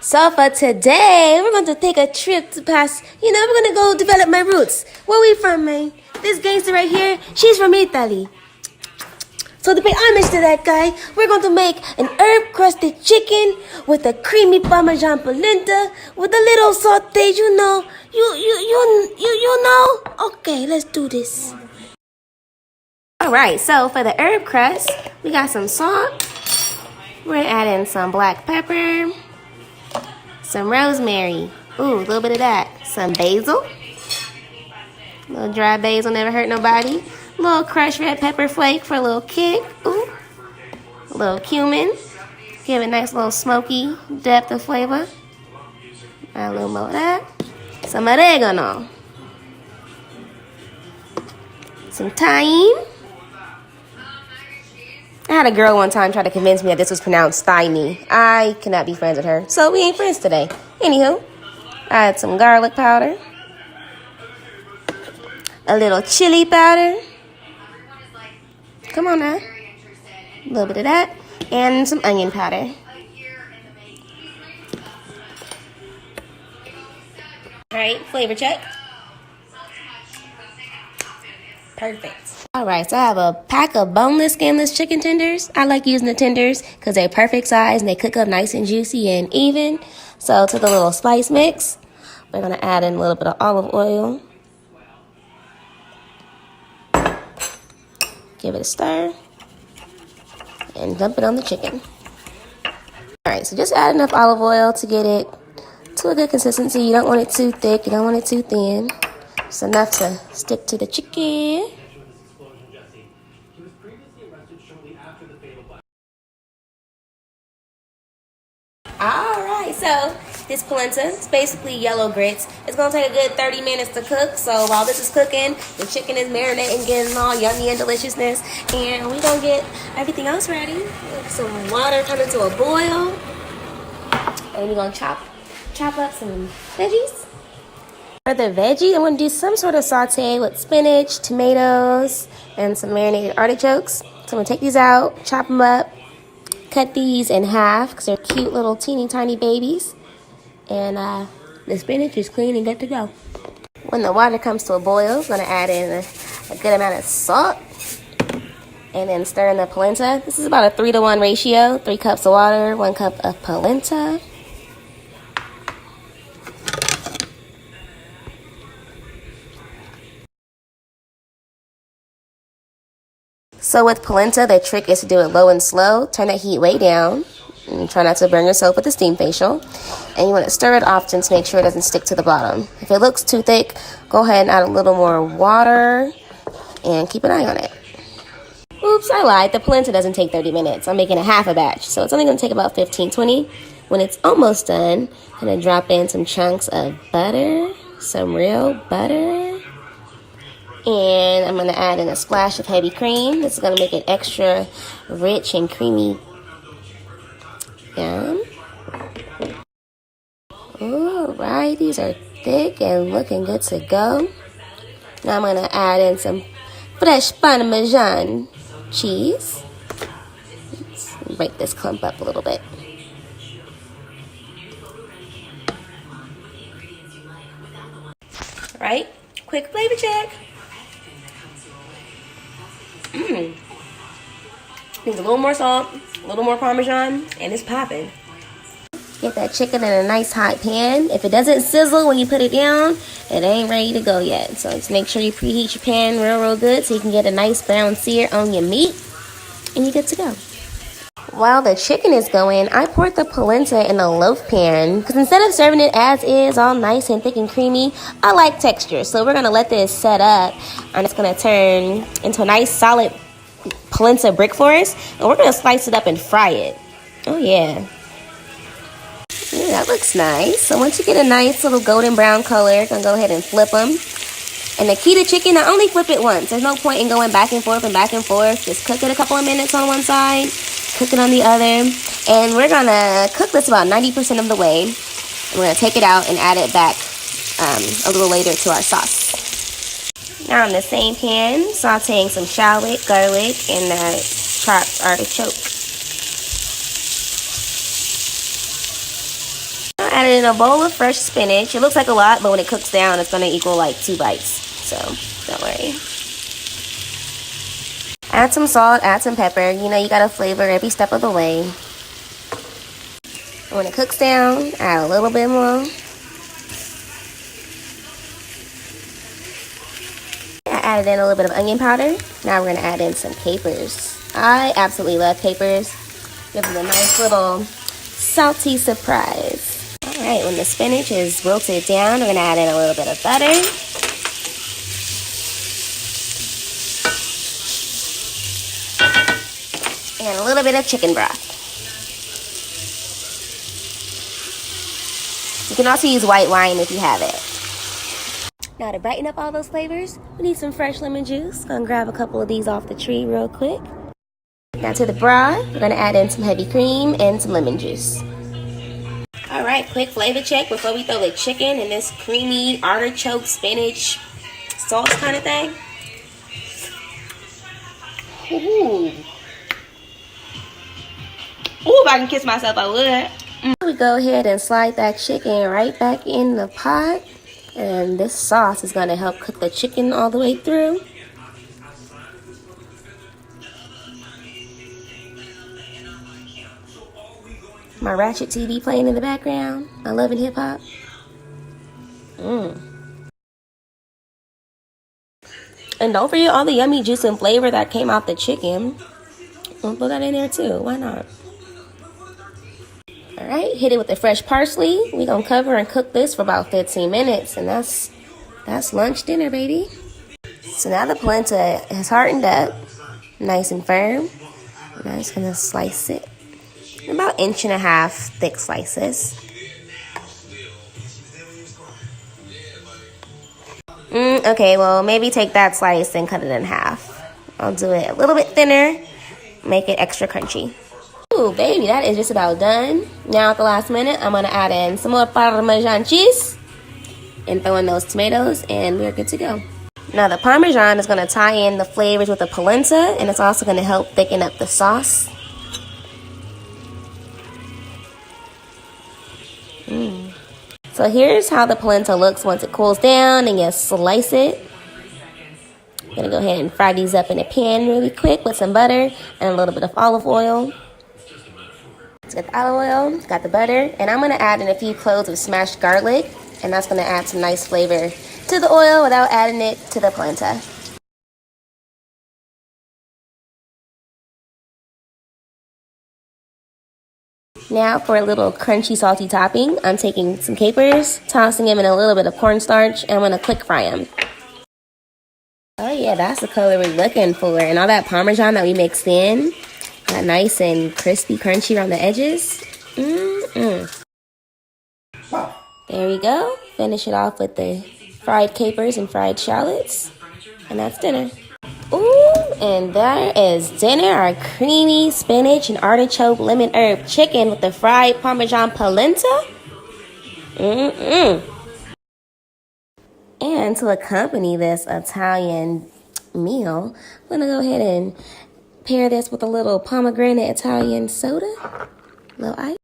So for today, we're going to take a trip to past, we're going to go develop my roots. Where we from, man? This gangster right here, she's from Italy. So to pay homage to that guy, we're going to make an herb-crusted chicken with a creamy Parmesan polenta with a little saute, you know. You know? Okay, let's do this. Alright, so for the herb crust, we got some salt. We're going to add in some black pepper. Some rosemary. Ooh, a little bit of that. Some basil. A little dry basil, never hurt nobody. A little crushed red pepper flake for a little kick. Ooh. A little cumin. Give it a nice little smoky depth of flavor. Add a little more of that. Some oregano. Some thyme. I had a girl one time try to convince me that this was pronounced thymine. I cannot be friends with her, so we ain't friends today. Anywho, I add some garlic powder, a little chili powder. Come on now. A little bit of that, and some onion powder. Alright, flavor check. Perfect. Alright, so I have a pack of boneless, skinless chicken tenders. I like using the tenders because they're perfect size and they cook up nice and juicy and even. So to the little spice mix, we're going to add in a little bit of olive oil. Give it a stir. And dump it on the chicken. Alright, so just add enough olive oil to get it to a good consistency. You don't want it too thick, you don't want it too thin. Just enough to stick to the chicken. Alright, so this polenta is basically yellow grits. It's going to take a good 30 minutes to cook. So while this is cooking, the chicken is marinating, getting all yummy and deliciousness. And we're going to get everything else ready. Let some water come into a boil. And we're going to chop up some veggies. For the veggie, I'm going to do some sort of saute with spinach, tomatoes, and some marinated artichokes. So I'm going to take these out, chop them up. Cut these in half because they're cute little teeny tiny babies. And the spinach is clean and good to go. When the water comes to a boil, I'm going to add in a good amount of salt. And then stir in the polenta. This is about a 3-to-1 ratio. 3 cups of water, 1 cup of polenta. So with polenta, the trick is to do it low and slow. Turn that heat way down. And try not to burn yourself with the steam facial. And you want to stir it often to make sure it doesn't stick to the bottom. If it looks too thick, go ahead and add a little more water. And keep an eye on it. Oops, I lied. The polenta doesn't take 30 minutes. I'm making a half a batch. So it's only going to take about 15-20. When it's almost done, I'm going to drop in some chunks of butter. Some real butter. And I'm going to add in a splash of heavy cream. This is going to make it extra rich and creamy. Yum. Alright, these are thick and looking good to go. Now I'm going to add in some fresh Parmesan cheese. Let's break this clump up a little bit. Alright, quick flavor check. Needs a little more salt, a little more Parmesan, and it's popping. Get that chicken in a nice hot pan. If it doesn't sizzle when you put it down, it ain't ready to go yet. So just make sure you preheat your pan real good so you can get a nice brown sear on your meat, and you're good to go. While the chicken is going, I poured the polenta in a loaf pan because instead of serving it as is, all nice and thick and creamy, I like texture. So we're going to let this set up, and it's going to turn into a nice solid polenta brick for us, and we're going to slice it up and fry it. Oh yeah. Yeah, that looks nice. So once you get a nice little golden brown color, you're going to go ahead and flip them. And the key to chicken, I only flip it once. There's no point in going back and forth and back and forth. Just cook it a couple of minutes on one side, cook it on the other. And we're going to cook this about 90% of the way. And we're going to take it out and add it back a little later to our sauce. Now in the same pan, sauteing some shallot, garlic, and chopped artichoke. added in a bowl of fresh spinach. It looks like a lot, but when it cooks down, it's going to equal like 2 bites. So, don't worry. Add some salt, add some pepper. You know, you got to flavor every step of the way. When it cooks down, add a little bit more. I added in a little bit of onion powder. Now we're going to add in some capers. I absolutely love capers. Give them a nice little salty surprise. Alright, when the spinach is wilted down, we're going to add in a little bit of butter. And a little bit of chicken broth. You can also use white wine if you have it. Now to brighten up all those flavors, we need some fresh lemon juice. Gonna grab a couple of these off the tree real quick. Now to the broth, we're gonna add in some heavy cream and some lemon juice. Alright, quick flavor check before we throw the chicken in this creamy artichoke spinach sauce kind of thing. Ooh, if I can kiss myself, I would. We go ahead and slide that chicken right back in the pot. And this sauce is going to help cook the chicken all the way through. My Ratchet TV playing in the background. I love it, hip hop. And don't forget all the yummy juice and flavor that came out the chicken. We'll put that in there too. Why not? Alright, hit it with the fresh parsley. We're going to cover and cook this for about 15 minutes. And that's lunch dinner, baby. So now the polenta has hardened up. Nice and firm. And I'm just going to slice it. About 1.5 inch thick slices. Okay, well, maybe take that slice and cut it in half. I'll do it a little bit thinner. Make it extra crunchy. Ooh, baby, that is just about done. Now at the last minute, I'm going to add in some more Parmesan cheese and throw in those tomatoes, and we're good to go. Now the Parmesan is going to tie in the flavors with the polenta, and it's also going to help thicken up the sauce. So here's how the polenta looks once it cools down and you slice it. I'm going to go ahead and fry these up in a pan really quick with some butter and a little bit of olive oil. Let's get the olive oil, got the butter, and I'm going to add in a few cloves of smashed garlic, and that's going to add some nice flavor to the oil without adding it to the polenta. Now for a little crunchy, salty topping, I'm taking some capers, tossing them in a little bit of cornstarch, and I'm going to quick fry them. Oh yeah, that's the color we're looking for. And all that Parmesan that we mixed in, got nice and crispy, crunchy around the edges. There we go. Finish it off with the fried capers and fried shallots. And that's dinner. Ooh, and there is dinner. Our creamy spinach and artichoke lemon herb chicken with the fried Parmesan polenta. And to accompany this Italian meal, I'm going to go ahead and pair this with a little pomegranate Italian soda. A little ice.